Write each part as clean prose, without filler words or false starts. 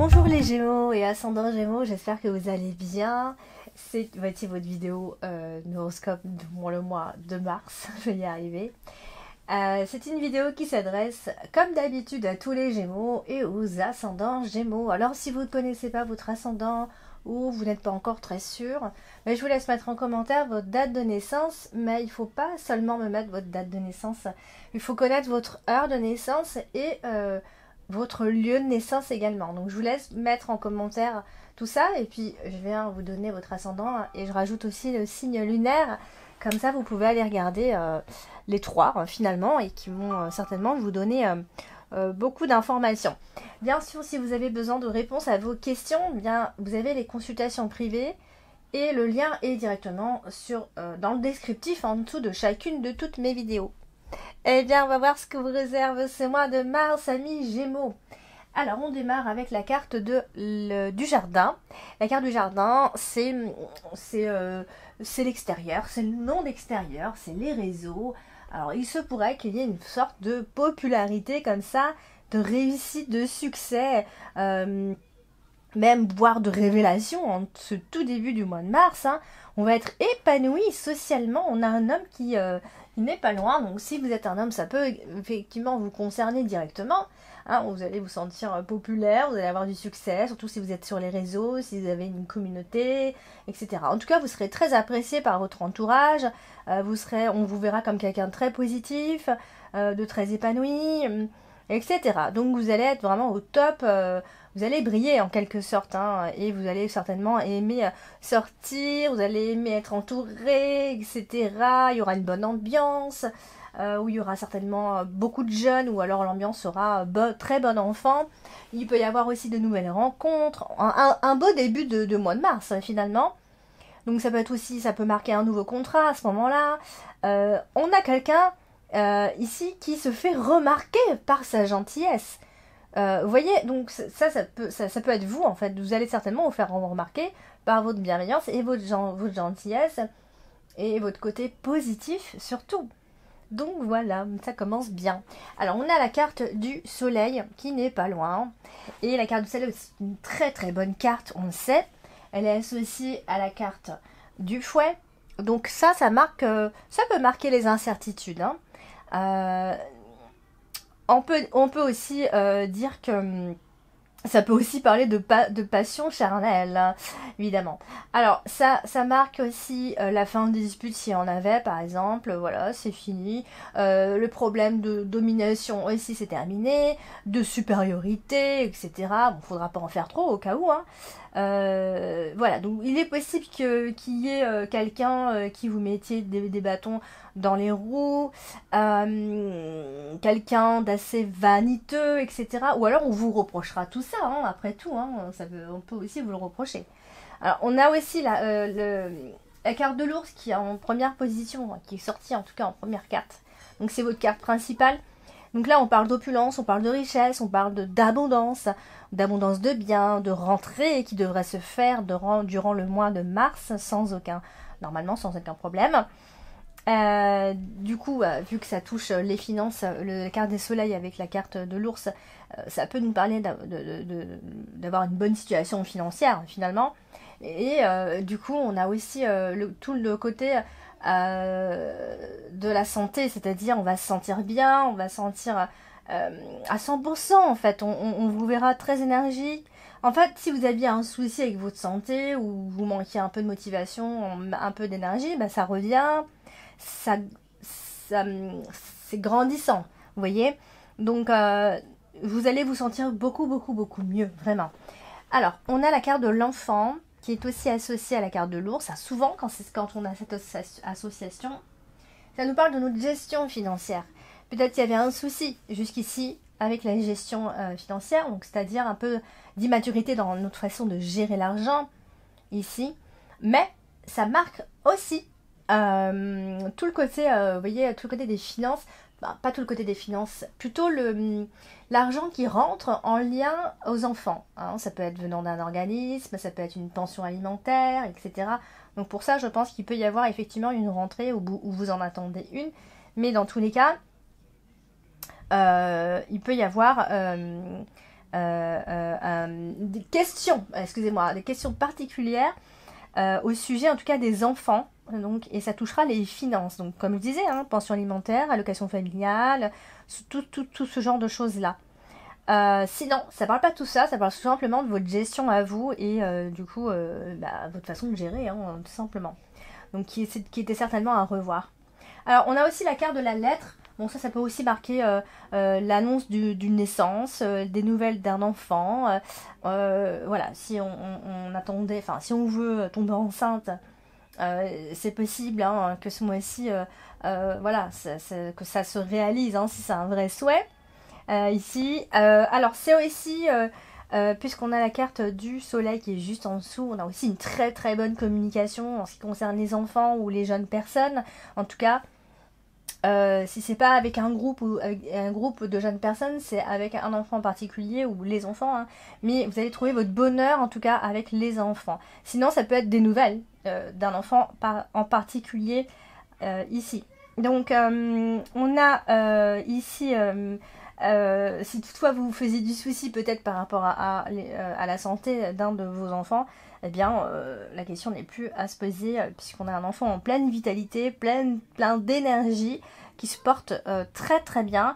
Bonjour les Gémeaux et ascendants Gémeaux, j'espère que vous allez bien. C'est votre vidéo horoscope pour le mois de mars, je vais y arriver. C'est une vidéo qui s'adresse comme d'habitude à tous les Gémeaux et aux ascendants Gémeaux. Alors si vous ne connaissez pas votre ascendant ou vous n'êtes pas encore très sûr, je vous laisse mettre en commentaire votre date de naissance, mais il ne faut pas seulement me mettre votre date de naissance, il faut connaître votre heure de naissance et votre lieu de naissance également. Donc je vous laisse mettre en commentaire tout ça et puis je viens vous donner votre ascendant et je rajoute aussi le signe lunaire. Comme ça vous pouvez aller regarder les trois finalement et qui vont certainement vous donner beaucoup d'informations. Bien sûr, si vous avez besoin de réponses à vos questions, bien vous avez les consultations privées et le lien est directement dans le descriptif en dessous de chacune de toutes mes vidéos. Eh bien, on va voir ce que vous réserve ce mois de mars, amis Gémeaux. Alors, on démarre avec la carte du jardin. La carte du jardin, c'est l'extérieur, c'est le monde extérieur, c'est les réseaux. Alors, il se pourrait qu'il y ait une sorte de popularité comme ça, de réussite, de succès, même voire de révélation en ce tout début du mois de mars. On va être épanoui socialement. On a un homme qui n'est pas loin, donc si vous êtes un homme, ça peut effectivement vous concerner directement. Vous allez vous sentir populaire, vous allez avoir du succès, surtout si vous êtes sur les réseaux, si vous avez une communauté, etc. En tout cas, vous serez très apprécié par votre entourage, on vous verra comme quelqu'un de très positif, de très épanoui, etc. Donc vous allez être vraiment au top, vous allez briller en quelque sorte, et vous allez certainement aimer sortir, vous allez aimer être entouré, etc. Il y aura une bonne ambiance, où il y aura certainement beaucoup de jeunes, ou alors l'ambiance sera très bon enfant. Il peut y avoir aussi de nouvelles rencontres, un beau début de mois de mars finalement. Donc ça peut marquer un nouveau contrat à ce moment-là. On a quelqu'un ici qui se fait remarquer par sa gentillesse. Vous voyez, donc ça peut être vous en fait. Vous allez certainement vous faire remarquer par votre bienveillance et votre gentillesse et votre côté positif surtout. Donc voilà, ça commence bien. Alors on a la carte du soleil qui n'est pas loin. Et la carte du soleil c'est une très très bonne carte, on le sait. Elle est associée à la carte du fouet. Donc ça peut marquer les incertitudes. On peut aussi dire que ça peut aussi parler de passion charnelle, évidemment. Alors, ça marque aussi la fin des disputes s'il y en avait, par exemple. Voilà, c'est fini. Le problème de domination aussi, c'est terminé. De supériorité, etc. Bon, faudra pas en faire trop au cas où, voilà, donc il est possible qu'il y ait quelqu'un qui vous mettiez des bâtons dans les roues, quelqu'un d'assez vaniteux, etc. Ou alors on vous reprochera tout ça, après tout, on peut aussi vous le reprocher. Alors on a aussi la carte de l'ours qui est en première position, qui est sortie en tout cas en première carte. Donc c'est votre carte principale. Donc là on parle d'opulence, on parle de richesse, on parle d'abondance de biens, de rentrée qui devrait se faire durant le mois de mars normalement sans aucun problème. Du coup, vu que ça touche les finances, la carte des soleils avec la carte de l'ours, ça peut nous parler d'avoir une bonne situation financière finalement. Et du coup, on a aussi tout le côté de la santé, c'est-à-dire on va se sentir bien, on va se sentir à 100% en fait, on vous verra très énergique. En fait, si vous aviez un souci avec votre santé ou vous manquiez un peu de motivation, un peu d'énergie, ça revient. C'est grandissant, vous voyez. Donc vous allez vous sentir beaucoup mieux, vraiment. Alors on a la carte de l'enfant qui est aussi associée à la carte de l'ours. Souvent quand on a cette association, ça nous parle de notre gestion financière. Peut-être qu'il y avait un souci jusqu'ici avec la gestion financière, donc c'est-à-dire un peu d'immaturité dans notre façon de gérer l'argent ici, mais ça marque aussi tout le côté, vous voyez, tout le côté des finances, pas tout le côté des finances, plutôt l'argent qui rentre en lien aux enfants. Ça peut être venant d'un organisme, ça peut être une pension alimentaire, etc. Donc pour ça, je pense qu'il peut y avoir effectivement une rentrée où vous en attendez une, mais dans tous les cas, il peut y avoir des questions, excusez-moi, des questions particulières au sujet en tout cas des enfants. Donc, et ça touchera les finances. Donc comme je disais, hein, pension alimentaire, allocation familiale, tout ce genre de choses-là. Sinon, ça parle pas de tout ça, ça parle tout simplement de votre gestion à vous et du coup, votre façon de gérer, hein, tout simplement. Donc qui était certainement à revoir. Alors, on a aussi la carte de la lettre. Bon, ça peut aussi marquer l'annonce d'une naissance, des nouvelles d'un enfant. Voilà, si on attendait, enfin, si on veut tomber enceinte, c'est possible hein, que ce mois-ci, voilà, que ça se réalise, hein, si c'est un vrai souhait. Ici, alors c'est aussi, puisqu'on a la carte du soleil qui est juste en dessous, on a aussi une très très bonne communication en ce qui concerne les enfants ou les jeunes personnes. En tout cas, si c'est pas avec un groupe ou avec un groupe de jeunes personnes, c'est avec un enfant en particulier ou les enfants, hein. Mais vous allez trouver votre bonheur en tout cas avec les enfants. Sinon, ça peut être des nouvelles d'un enfant en particulier ici. Donc, on a ici, si toutefois vous vous faisiez du souci peut-être par rapport à la santé d'un de vos enfants, eh bien, la question n'est plus à se poser puisqu'on a un enfant en pleine vitalité, plein d'énergie, qui se porte très très bien,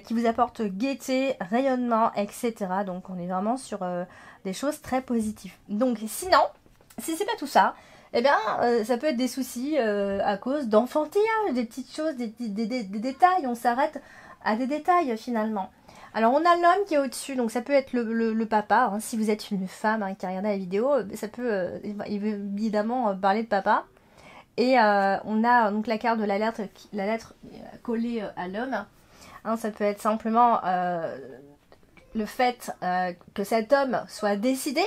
qui vous apporte gaieté, rayonnement, etc. Donc on est vraiment sur des choses très positives. Donc sinon, si c'est pas tout ça, eh bien ça peut être des soucis à cause d'enfantillage, des petites choses, des détails, on s'arrête à des détails finalement. Alors on a l'homme qui est au-dessus, donc ça peut être le papa, hein. Si vous êtes une femme hein, qui a regardé la vidéo, ça peut évidemment parler de papa. Et on a donc la carte de la lettre collée à l'homme. Hein, ça peut être simplement le fait que cet homme soit décidé,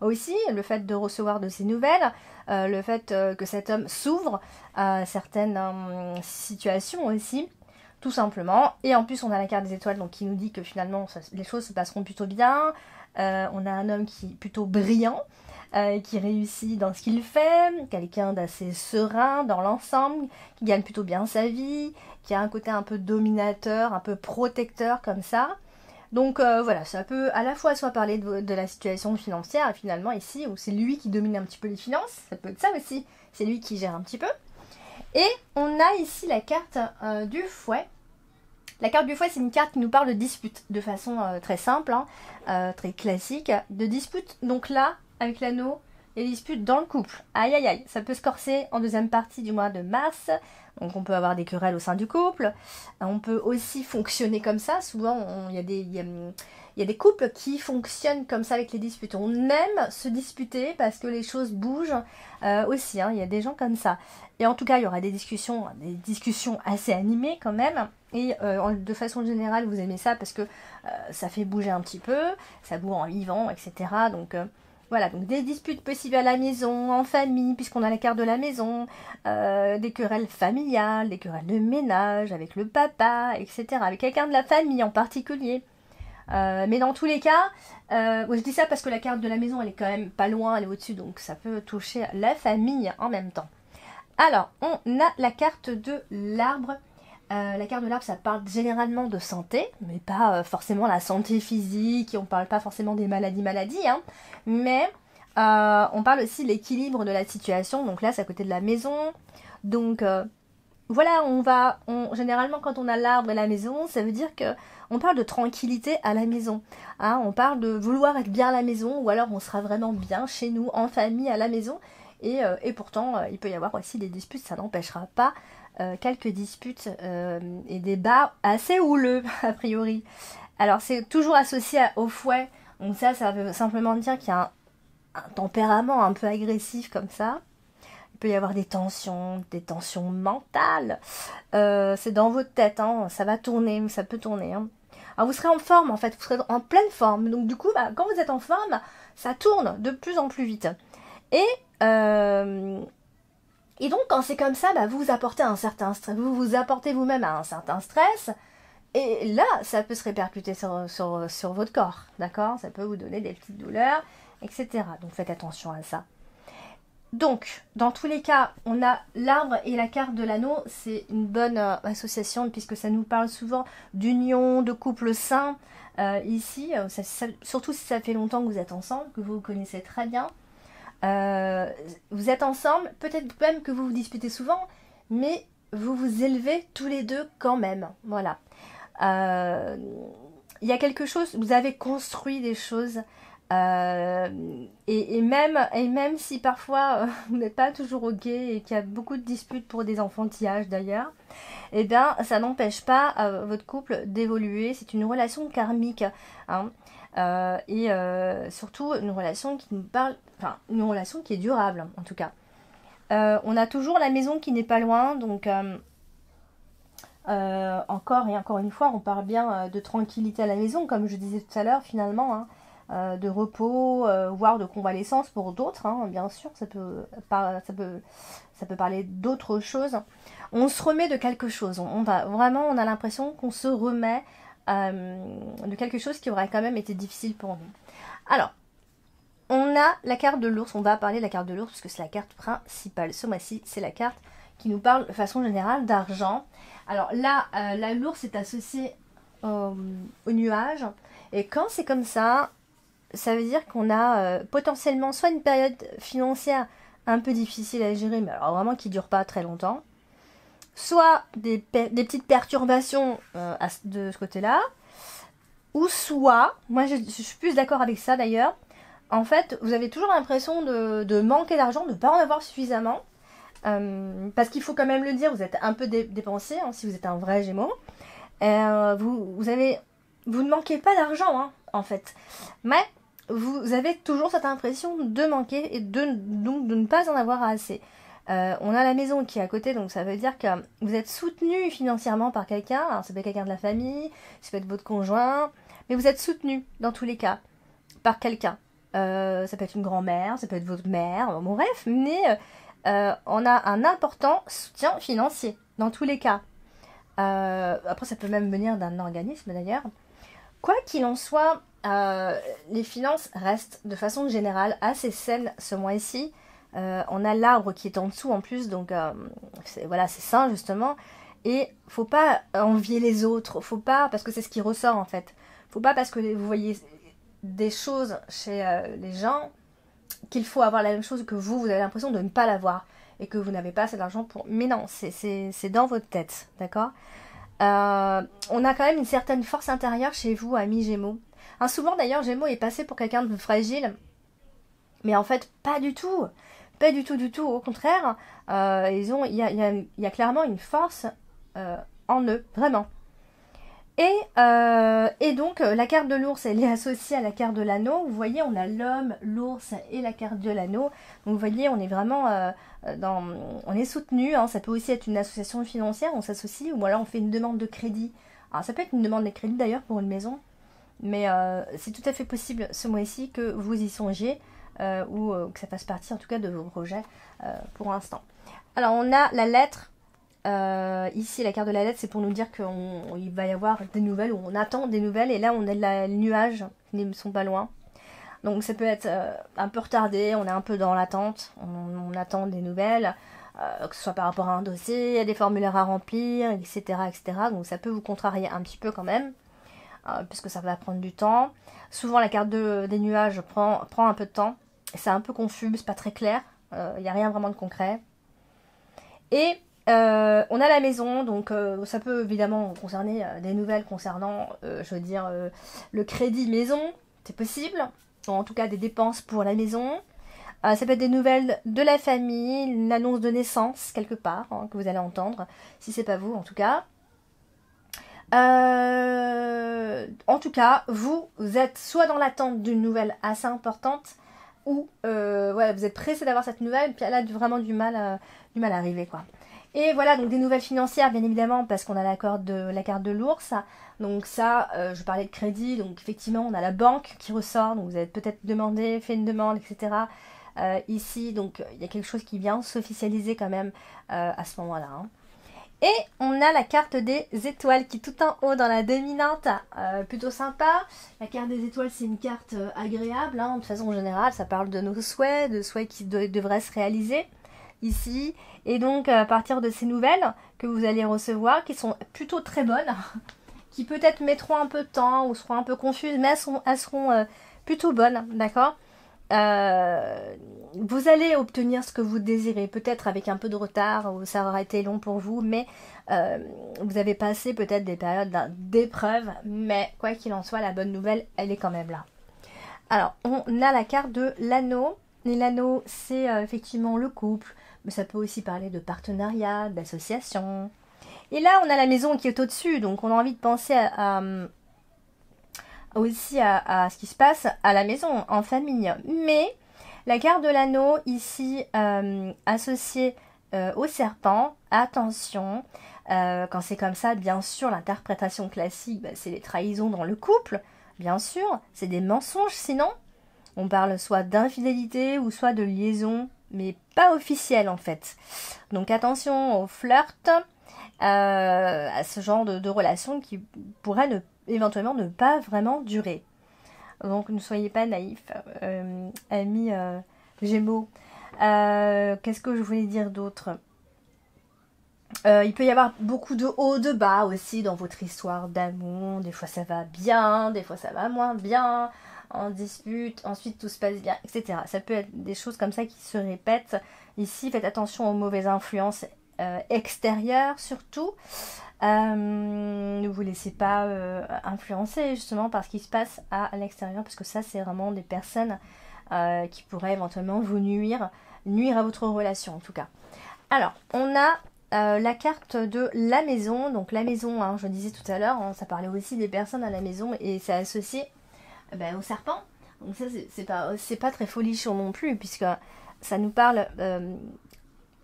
aussi le fait de recevoir de ses nouvelles, le fait que cet homme s'ouvre à certaines situations aussi. Tout simplement. Et en plus, on a la carte des étoiles donc, qui nous dit que finalement, les choses se passeront plutôt bien. On a un homme qui est plutôt brillant, qui réussit dans ce qu'il fait, quelqu'un d'assez serein dans l'ensemble, qui gagne plutôt bien sa vie, qui a un côté un peu dominateur, un peu protecteur comme ça. Donc voilà, ça peut à la fois soit parler de la situation financière, et finalement ici, où c'est lui qui domine un petit peu les finances, ça peut être ça aussi, c'est lui qui gère un petit peu. Et on a ici la carte du fouet. La carte du fouet, c'est une carte qui nous parle de dispute, de façon très simple, hein, très classique, de dispute. Donc là, avec l'anneau, les disputes dans le couple. Aïe aïe aïe, ça peut se corser en deuxième partie du mois de mars. Donc on peut avoir des querelles au sein du couple. On peut aussi fonctionner comme ça. Souvent, il y a des couples qui fonctionnent comme ça avec les disputes. On aime se disputer parce que les choses bougent aussi. Hein, il y a des gens comme ça. Et en tout cas, il y aura des discussions assez animées quand même. Et de façon générale, vous aimez ça parce que ça fait bouger un petit peu, ça bouge en vivant, etc. Donc voilà, donc des disputes possibles à la maison, en famille, puisqu'on a la carte de la maison, des querelles familiales, des querelles de ménage, avec le papa, etc. Avec quelqu'un de la famille en particulier. Mais dans tous les cas, je dis ça parce que la carte de la maison, elle est quand même pas loin, elle est au-dessus, donc ça peut toucher la famille en même temps. Alors, on a la carte de l'arbre. La carte de l'arbre, ça parle généralement de santé, mais pas forcément la santé physique, on parle pas forcément des maladies, hein, mais on parle aussi de l'équilibre de la situation, donc là c'est à côté de la maison, donc voilà, généralement quand on a l'arbre et la maison, ça veut dire que on parle de tranquillité à la maison, hein, on parle de vouloir être bien à la maison, ou alors on sera vraiment bien chez nous, en famille, à la maison, et pourtant il peut y avoir aussi des disputes, ça n'empêchera pas quelques disputes et débats assez houleux a priori. Alors c'est toujours associé au fouet, donc ça veut simplement dire qu'il y a un tempérament un peu agressif comme ça. Il peut y avoir des tensions mentales. C'est dans votre tête, hein, ça va tourner, ça peut tourner. Hein. Alors vous serez en forme en fait, vous serez en pleine forme. Donc du coup, quand vous êtes en forme, ça tourne de plus en plus vite. Et donc, quand c'est comme ça, vous vous apportez un certain stress, vous vous apportez vous-même à un certain stress, et là, ça peut se répercuter sur votre corps, d'accord? Ça peut vous donner des petites douleurs, etc. Donc, faites attention à ça. Donc, dans tous les cas, on a l'arbre et la carte de l'anneau. C'est une bonne association puisque ça nous parle souvent d'union, de couple sain. Ici, surtout si ça fait longtemps que vous êtes ensemble, que vous vous connaissez très bien. Vous êtes ensemble, peut-être même que vous vous disputez souvent, mais vous vous élevez tous les deux quand même. Voilà. Il y a quelque chose, vous avez construit des choses. Et même si parfois vous n'êtes pas toujours ok et qu'il y a beaucoup de disputes pour des enfantillages d'ailleurs, eh bien ça n'empêche pas votre couple d'évoluer. C'est une relation karmique, hein, surtout une relation qui nous parle, enfin une relation qui est durable en tout cas. On a toujours la maison qui n'est pas loin, donc encore et encore une fois, on parle bien de tranquillité à la maison, comme je disais tout à l'heure finalement, hein. De repos, voire de convalescence pour d'autres, hein, bien sûr, ça peut parler d'autres choses. On se remet de quelque chose, on a l'impression qu'on se remet de quelque chose qui aurait quand même été difficile pour nous. Alors, on a la carte de l'ours, on va parler de la carte de l'ours parce que c'est la carte principale. Ce mois-ci, c'est la carte qui nous parle de façon générale d'argent. Alors là, l'ours est associé au nuage, et quand c'est comme ça veut dire qu'on a potentiellement soit une période financière un peu difficile à gérer, mais alors vraiment qui ne dure pas très longtemps, soit des petites perturbations de ce côté-là, ou soit, moi je suis plus d'accord avec ça d'ailleurs, en fait vous avez toujours l'impression de manquer d'argent, de ne pas en avoir suffisamment, parce qu'il faut quand même le dire, vous êtes un peu dépensier, hein, si vous êtes un vrai Gémeaux, vous ne manquez pas d'argent, hein, en fait, mais vous avez toujours cette impression de manquer et donc de ne pas en avoir assez. On a la maison qui est à côté, donc ça veut dire que vous êtes soutenu financièrement par quelqu'un. Alors ça peut être quelqu'un de la famille, ça peut être votre conjoint, mais vous êtes soutenu dans tous les cas par quelqu'un. Ça peut être une grand-mère, ça peut être votre mère, bon bref, mais on a un important soutien financier dans tous les cas. Après ça peut même venir d'un organisme d'ailleurs. Quoi qu'il en soit, les finances restent de façon générale assez saines ce mois-ci. On a l'arbre qui est en dessous en plus, donc voilà, c'est sain justement. Et faut pas envier les autres, faut pas, parce que c'est ce qui ressort en fait. Faut pas parce que vous voyez des choses chez les gens qu'il faut avoir la même chose que vous avez l'impression de ne pas l'avoir et que vous n'avez pas assez d'argent pour. Mais non, c'est dans votre tête, d'accord? On a quand même une certaine force intérieure chez vous, amis Gémeaux. Hein, souvent d'ailleurs, Gémeaux est passé pour quelqu'un de fragile, mais en fait, pas du tout. Pas du tout, du tout. Au contraire, il y a clairement une force en eux, vraiment. Et donc, la carte de l'ours, elle est associée à la carte de l'anneau. Vous voyez, on a l'homme, l'ours et la carte de l'anneau. Donc, vous voyez, on est vraiment on est soutenu. Hein. Ça peut aussi être une association financière, on s'associe, ou alors on fait une demande de crédit. Alors, ça peut être une demande de crédit d'ailleurs pour une maison, mais c'est tout à fait possible ce mois-ci que vous y songiez, ou que ça fasse partie en tout cas de vos projets pour l'instant. Alors, on a la lettre. Ici, la carte de la lettre, c'est pour nous dire qu'il va y avoir des nouvelles, ou on attend des nouvelles, et là, on a les nuages qui ne sont pas loin. Donc, ça peut être un peu retardé, on est un peu dans l'attente, on attend des nouvelles, que ce soit par rapport à un dossier, à des formulaires à remplir, etc., etc. Donc, ça peut vous contrarier un petit peu quand même, puisque ça va prendre du temps. Souvent, la carte des nuages prend un peu de temps, c'est un peu confus, c'est pas très clair, il n'y a rien vraiment de concret. Et on a la maison, donc ça peut évidemment concerner des nouvelles concernant, le crédit maison, c'est possible, ou en tout cas des dépenses pour la maison. Ça peut être des nouvelles de la famille, une annonce de naissance quelque part, hein, que vous allez entendre, si c'est pas vous en tout cas. En tout cas, vous êtes soit dans l'attente d'une nouvelle assez importante, ou voilà, vous êtes pressé d'avoir cette nouvelle, puis elle a vraiment du mal à arriver, quoi. Et voilà, donc des nouvelles financières, bien évidemment, parce qu'on a la carte de l'ours. Donc ça, je parlais de crédit, donc effectivement, on a la banque qui ressort, donc vous avez peut-être demandé, fait une demande, etc. Ici, donc il y a quelque chose qui vient s'officialiser quand même à ce moment-là. Hein. Et on a la carte des étoiles qui est tout en haut dans la dominante, plutôt sympa. La carte des étoiles, c'est une carte agréable, hein. De façon générale, ça parle de nos souhaits, de souhaits qui devraient se réaliser ici. Et donc, à partir de ces nouvelles que vous allez recevoir, qui sont plutôt très bonnes, qui peut-être mettront un peu de temps ou seront un peu confuses, mais elles seront plutôt bonnes, d'accord? Vous allez obtenir ce que vous désirez, peut-être avec un peu de retard, ou ça aura été long pour vous, mais vous avez passé peut-être des périodes d'épreuve, mais quoi qu'il en soit, la bonne nouvelle, elle est quand même là. Alors, on a la carte de l'anneau. Et l'anneau, c'est effectivement le couple, mais ça peut aussi parler de partenariat, d'association. Et là, on a la maison qui est au-dessus, donc on a envie de penser aussi à ce qui se passe à la maison, en famille. Mais la carte de l'anneau, ici, associée au serpent, attention, quand c'est comme ça, bien sûr, l'interprétation classique, bah, c'est les trahisons dans le couple, bien sûr, c'est des mensonges sinon. On parle soit d'infidélité ou soit de liaison, mais pas officielle en fait. Donc attention au flirt, à ce genre de relation qui pourrait éventuellement ne pas vraiment durer. Donc ne soyez pas naïfs, amis Gémeaux. Qu'est-ce que je voulais dire d'autre? Il peut y avoir beaucoup de hauts, de bas aussi dans votre histoire d'amour. Des fois ça va bien, des fois ça va moins bien, en dispute, ensuite tout se passe bien, etc. Ça peut être des choses comme ça qui se répètent. Ici, faites attention aux mauvaises influences extérieures surtout. Ne vous laissez pas influencer justement par ce qui se passe à l'extérieur, parce que ça c'est vraiment des personnes qui pourraient éventuellement vous nuire à votre relation en tout cas. Alors, on a la carte de la maison. Donc la maison, hein, je disais tout à l'heure, hein, ça parlait aussi des personnes à la maison et c'est associé au serpent. Donc ça c'est pas très folichon non plus, puisque ça nous parle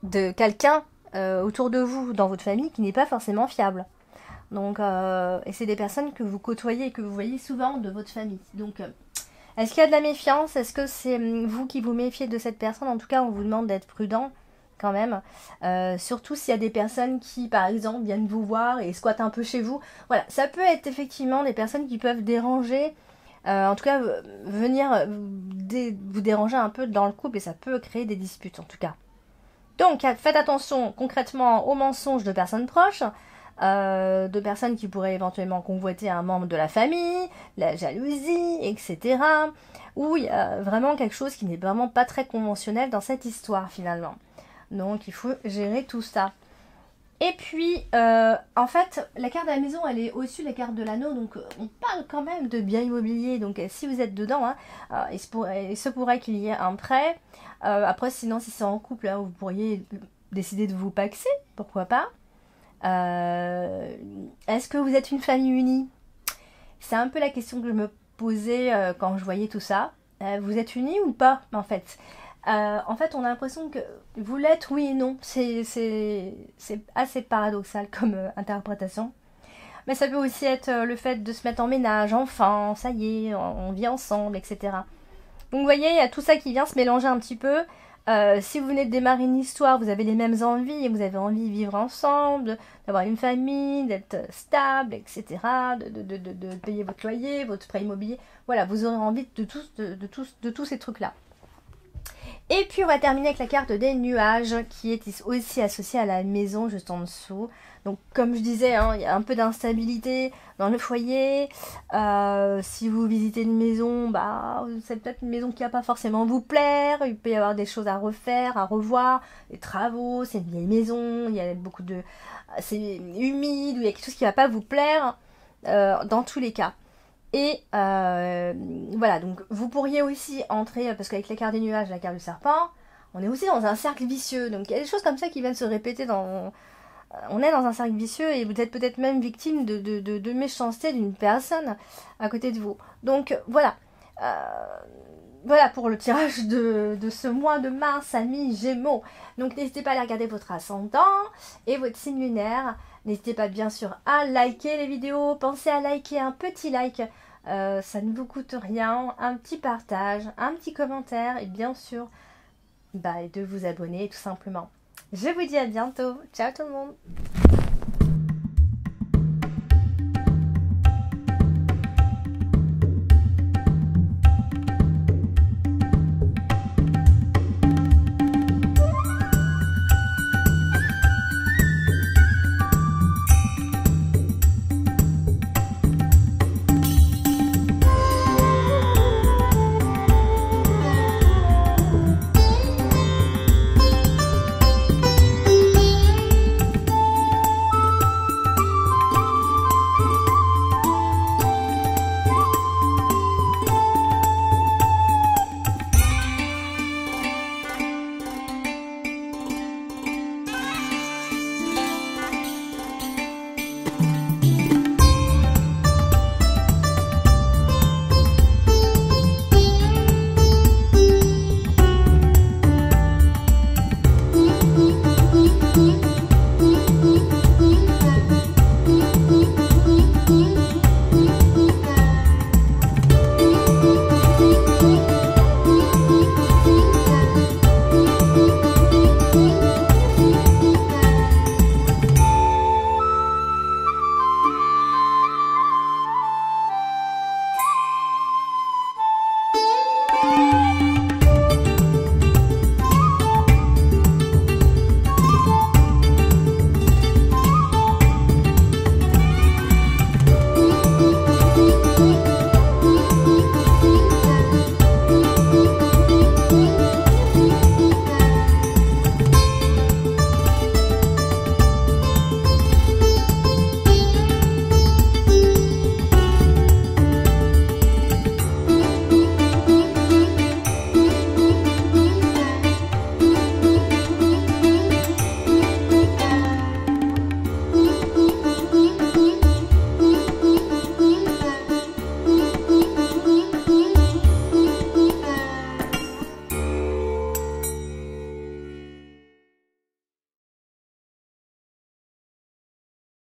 de quelqu'un autour de vous, dans votre famille, qui n'est pas forcément fiable. Donc, et c'est des personnes que vous côtoyez et que vous voyez souvent de votre famille. Donc, est-ce qu'il y a de la méfiance? Est-ce que c'est vous qui vous méfiez de cette personne? En tout cas, on vous demande d'être prudent quand même. Surtout s'il y a des personnes qui, par exemple, viennent vous voir et squattent un peu chez vous. Voilà, ça peut être effectivement des personnes qui peuvent déranger, en tout cas, venir vous déranger un peu dans le couple, et ça peut créer des disputes en tout cas. Donc, faites attention concrètement aux mensonges de personnes proches, de personnes qui pourraient éventuellement convoiter un membre de la famille, la jalousie, etc. Où il y a vraiment quelque chose qui n'est vraiment pas très conventionnel dans cette histoire finalement. Donc, il faut gérer tout ça. Et puis, en fait, la carte de la maison, elle est au-dessus de la carte de l'anneau, donc on parle quand même de biens immobiliers. Donc, si vous êtes dedans, hein, il se pourrait qu'il y ait un prêt. Après, sinon, si c'est en couple, hein, vous pourriez décider de vous paxer, pourquoi pas. Est-ce que vous êtes une famille unie? C'est un peu la question que je me posais quand je voyais tout ça. Vous êtes unis ou pas, en fait? En fait, on a l'impression que vous l'êtes, oui et non. C'est assez paradoxal comme interprétation. Mais ça peut aussi être le fait de se mettre en ménage, enfin, ça y est, on vit ensemble, etc. Donc vous voyez, il y a tout ça qui vient se mélanger un petit peu. Si vous venez de démarrer une histoire, vous avez les mêmes envies, et vous avez envie de vivre ensemble, d'avoir une famille, d'être stable, etc., de payer votre loyer, votre prêt immobilier. Voilà, vous aurez envie de tous ces trucs-là. Et puis on va terminer avec la carte des nuages qui est aussi associée à la maison juste en dessous. Donc comme je disais, hein, il y a un peu d'instabilité dans le foyer. Si vous visitez une maison, bah, c'est peut-être une maison qui va pas forcément vous plaire. Il peut y avoir des choses à refaire, à revoir, des travaux, c'est une vieille maison, il y a beaucoup de... c'est humide, ou il y a quelque chose qui va pas vous plaire dans tous les cas. Et voilà, donc vous pourriez aussi entrer, parce qu'avec la carte des nuages, la carte du serpent, on est aussi dans un cercle vicieux. Donc il y a des choses comme ça qui viennent se répéter on est dans un cercle vicieux, et vous êtes peut-être même victime de méchanceté d'une personne à côté de vous. Donc voilà. Voilà pour le tirage de ce mois de mars, amis Gémeaux. Donc n'hésitez pas à aller regarder votre ascendant et votre signe lunaire. N'hésitez pas bien sûr à liker les vidéos. Pensez à liker, un petit like. Ça ne vous coûte rien. Un petit partage, un petit commentaire et bien sûr de vous abonner tout simplement. Je vous dis à bientôt. Ciao tout le monde.